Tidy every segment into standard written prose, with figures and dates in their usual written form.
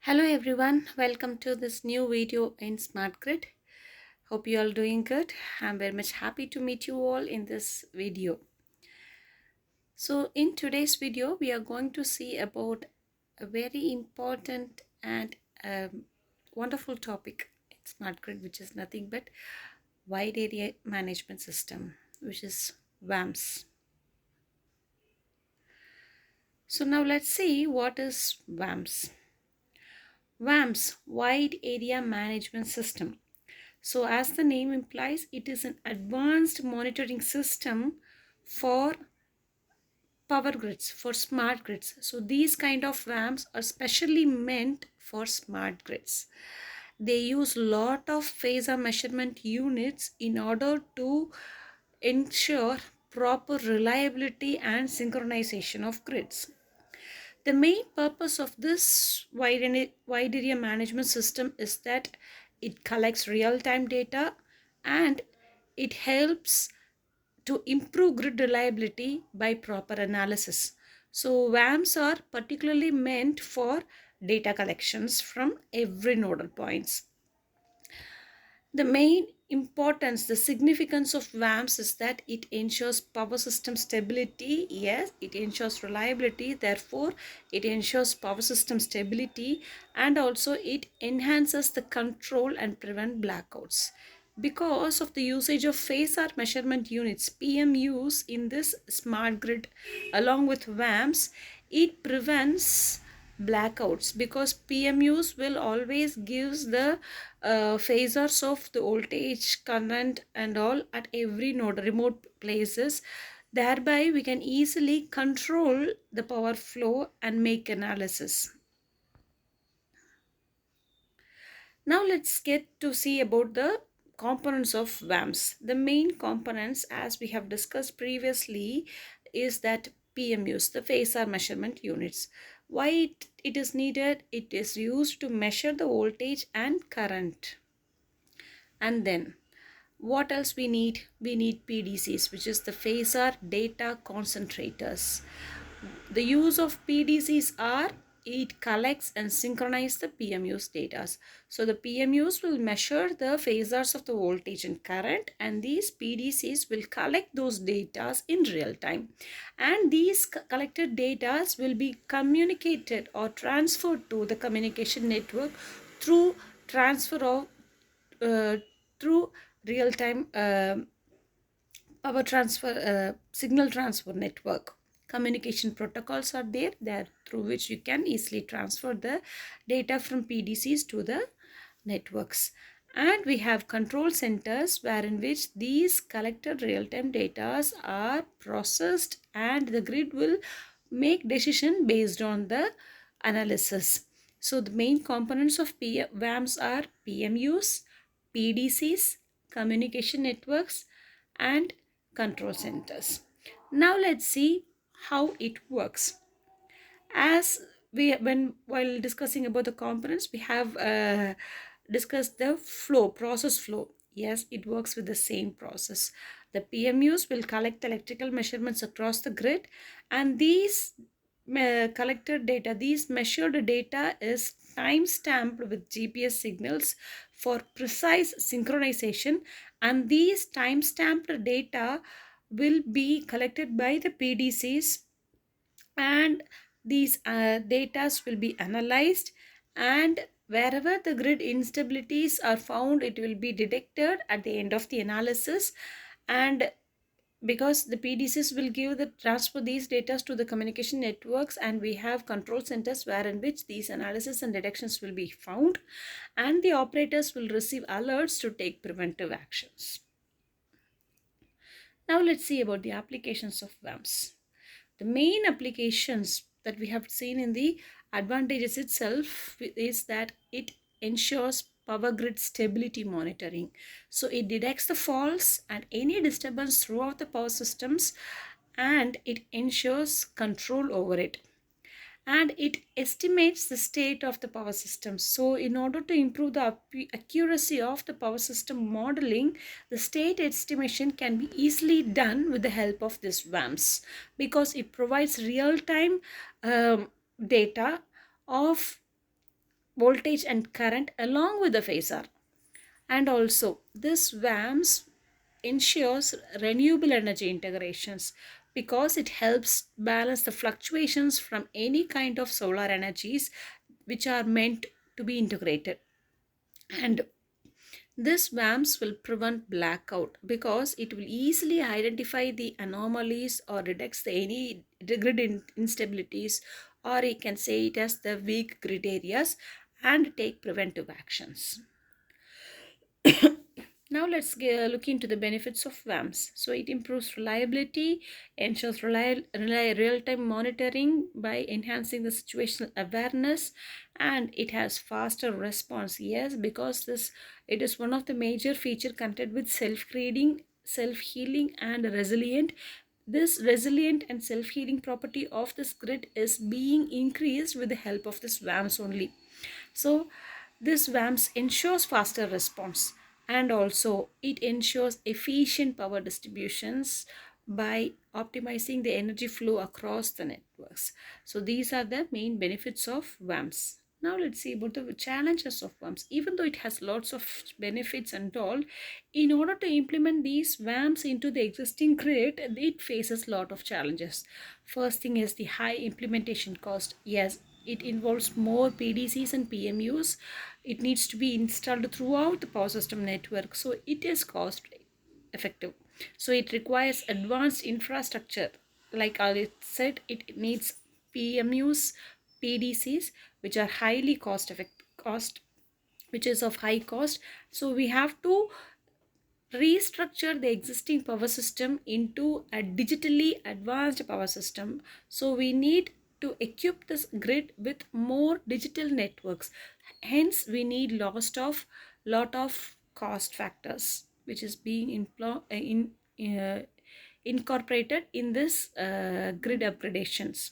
Hello everyone, welcome to this new video in Smart Grid. Hope you all doing good. I'm very much happy to meet you all in this video. So in today's video, we are going to see about a very important and wonderful topic in Smart Grid, which is nothing but Wide Area Management System, which is Wams. So now let's see what is Wams. Wams, Wide Area Management System. So as the name implies, it is an advanced monitoring system for power grids, for smart grids. So these kind of WAMs are specially meant for smart grids. They use lot of phasor measurement units in order to ensure proper reliability and synchronization of grids. The main purpose of this wide area management system is that it collects real-time data and it helps to improve grid reliability by proper analysis. So WAMs are particularly meant for data collections from every nodal points. The main importance, the significance of WAMs is that it ensures power system stability. Yes, it ensures reliability. Therefore, it ensures power system stability, and also it enhances the control and prevent blackouts. Because of the usage of phasor measurement units, PMUs, in this smart grid along with WAMs, it prevents blackouts because PMUs will always gives the phasors of the voltage, current and all at every node, remote places. Thereby we can easily control the power flow and make analysis. Now let's get to see about the components of WAMs. The main components, as we have discussed previously, is that PMUs, the phasor measurement units. Why it is needed? It is used to measure the voltage and current. And then what else we need? We need PDCs, which is the phasor data concentrators. The use of PDCs are it collects and synchronizes the PMU's data. So the PMUs will measure the phasors of the voltage and current, and these PDCs will collect those data in real time. And these collected data will be communicated or transferred to the communication network through transfer of through real-time power transfer signal transfer network. Communication protocols are there through which you can easily transfer the data from PDCs to the networks. And we have control centers wherein which these collected real-time data are processed, and the grid will make decision based on the analysis. So the main components of WAMs are PMUs, PDCs, communication networks and control centers. Now let's see how it works. As while discussing about the components, we have discussed the process flow. Yes, it works with the same process. The PMUs will collect electrical measurements across the grid, and these collected data, these measured data is time stamped with GPS signals for precise synchronization, and these time stamped data will be collected by the PDCs, and these data will be analyzed, and wherever the grid instabilities are found, it will be detected at the end of the analysis. And because the PDCs will give the transfer these data to the communication networks, and we have control centers wherein which these analysis and detections will be found, and the operators will receive alerts to take preventive actions. Now let's see about the applications of WAMs. The main applications that we have seen in the advantages itself is that it ensures power grid stability monitoring. So it detects the faults and any disturbance throughout the power systems, and it ensures control over it, and it estimates the state of the power system. So in order to improve the accuracy of the power system modeling, the state estimation can be easily done with the help of this WAMS, because it provides real-time data of voltage and current along with the phasor. And also this WAMS ensures renewable energy integrations because it helps balance the fluctuations from any kind of solar energies which are meant to be integrated. And this WAMS will prevent blackout because it will easily identify the anomalies or detects any grid instabilities, or you can say it as the weak grid areas, and take preventive actions. Now let's look into the benefits of WAMS. So it improves reliability, ensures real-time monitoring by enhancing the situational awareness, and it has faster response. Yes, because this it is one of the major feature connected with self-grading, self-healing, and resilient. This resilient and self-healing property of this grid is being increased with the help of this WAMS only. So this WAMS ensures faster response, and also it ensures efficient power distributions by optimizing the energy flow across the networks. So these are the main benefits of WAMS. Now let's see about the challenges of WAMS. Even though it has lots of benefits and all, in order to implement these WAMS into the existing grid, it faces a lot of challenges. First thing is the high implementation cost. Yes, it involves more PDCs and PMUs. It needs to be installed throughout the power system network, so it is cost effective. So it requires advanced infrastructure. Like I said, it needs PMUs, PDCs, which are highly cost, which is of high cost. So we have to restructure the existing power system into a digitally advanced power system. So we need to equip this grid with more digital networks. Hence we need lot of cost factors which is being uh, incorporated in this grid upgradations.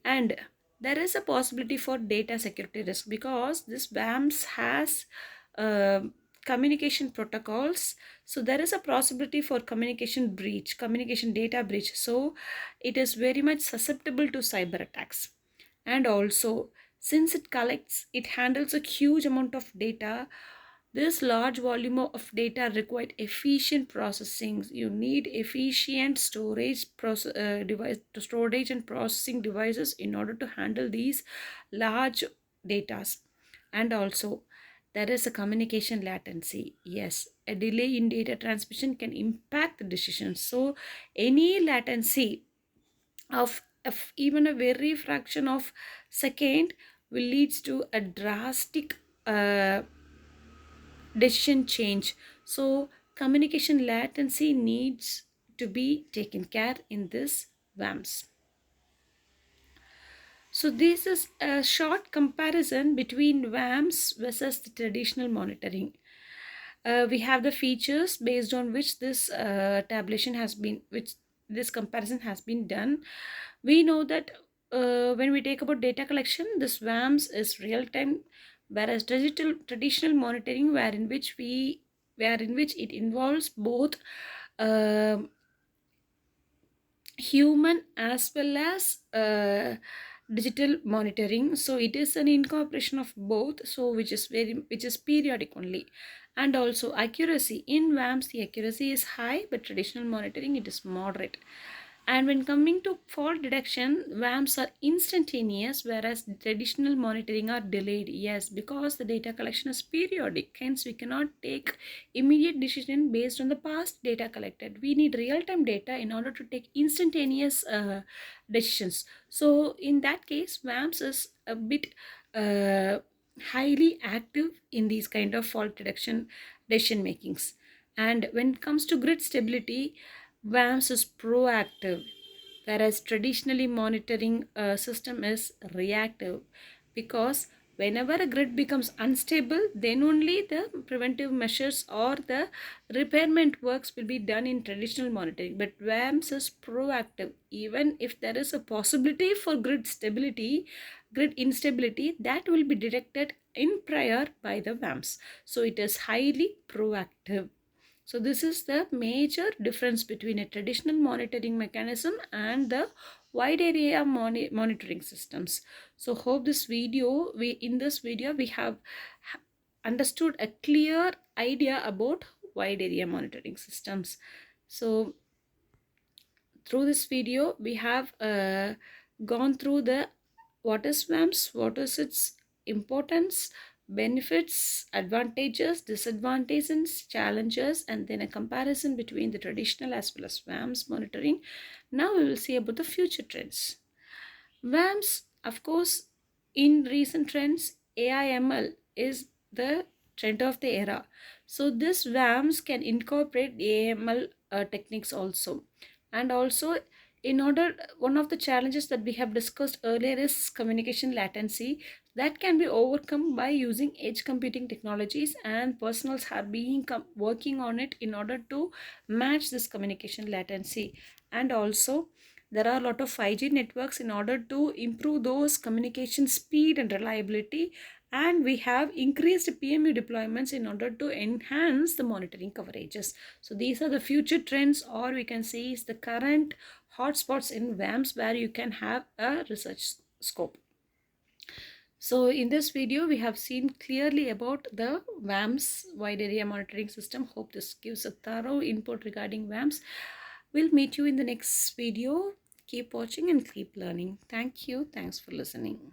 And there is a possibility for data security risk because this WAMS has uh, communication protocols. So there is a possibility for communication data breach. So it is very much susceptible to cyber attacks. And also, since it handles a huge amount of data, this large volume of data required efficient processing. You need efficient storage and processing devices in order to handle these large datas. And also, there is a communication latency. Yes, a delay in data transmission can impact the decisions. So any latency of even a very fraction of second will lead to a drastic decision change. So communication latency needs to be taken care in this WAMS. So this is a short comparison between WAMS versus the traditional monitoring. We have the features based on which this which this comparison has been done. We know that when we take about data collection, this WAMS is real time, whereas traditional monitoring, wherein which it involves both um human as well as digital monitoring. So it is an incorporation of both, so which is periodic only. And also accuracy in WAMS, the accuracy is high, but traditional monitoring it is moderate. And when coming to fault detection, WAMs are instantaneous, whereas traditional monitoring are delayed. Yes, because the data collection is periodic, hence we cannot take immediate decision based on the past data collected. We need real-time data in order to take instantaneous decisions. So in that case, WAMS is a bit highly active in these kind of fault detection decision makings. And when it comes to grid stability, WAMS is proactive, whereas traditionally monitoring system is reactive, because whenever a grid becomes unstable, then only the preventive measures or the repairment works will be done in traditional monitoring. But WAMS is proactive. Even if there is a possibility for grid instability, that will be detected in prior by the WAMS. So it is highly proactive. So this is the major difference between a traditional monitoring mechanism and the wide area monitoring systems. So hope this video, in this video we have understood a clear idea about wide area monitoring systems. So through this video we have gone through the what is WAMS, what is its importance, benefits, advantages, disadvantages, challenges, and then a comparison between the traditional as well as WAMS monitoring. Now we will see about the future trends. WAMS, of course, in recent trends, AI/ML is the trend of the era. So this WAMS can incorporate AI/ML techniques also. And also, in order, one of the challenges that we have discussed earlier is communication latency that can be overcome by using edge computing technologies, and personals have been working on it in order to match this communication latency. And also, there are a lot of 5G networks in order to improve those communication speed and reliability, and we have increased PMU deployments in order to enhance the monitoring coverages. So these are the future trends, or we can say is the current hotspots in WAMS where you can have a research scope. So in this video we have seen clearly about the WAMS, wide area monitoring system. Hope this gives a thorough input regarding WAMS. We'll meet you in the next video. Keep watching and keep learning. Thank you. Thanks for listening.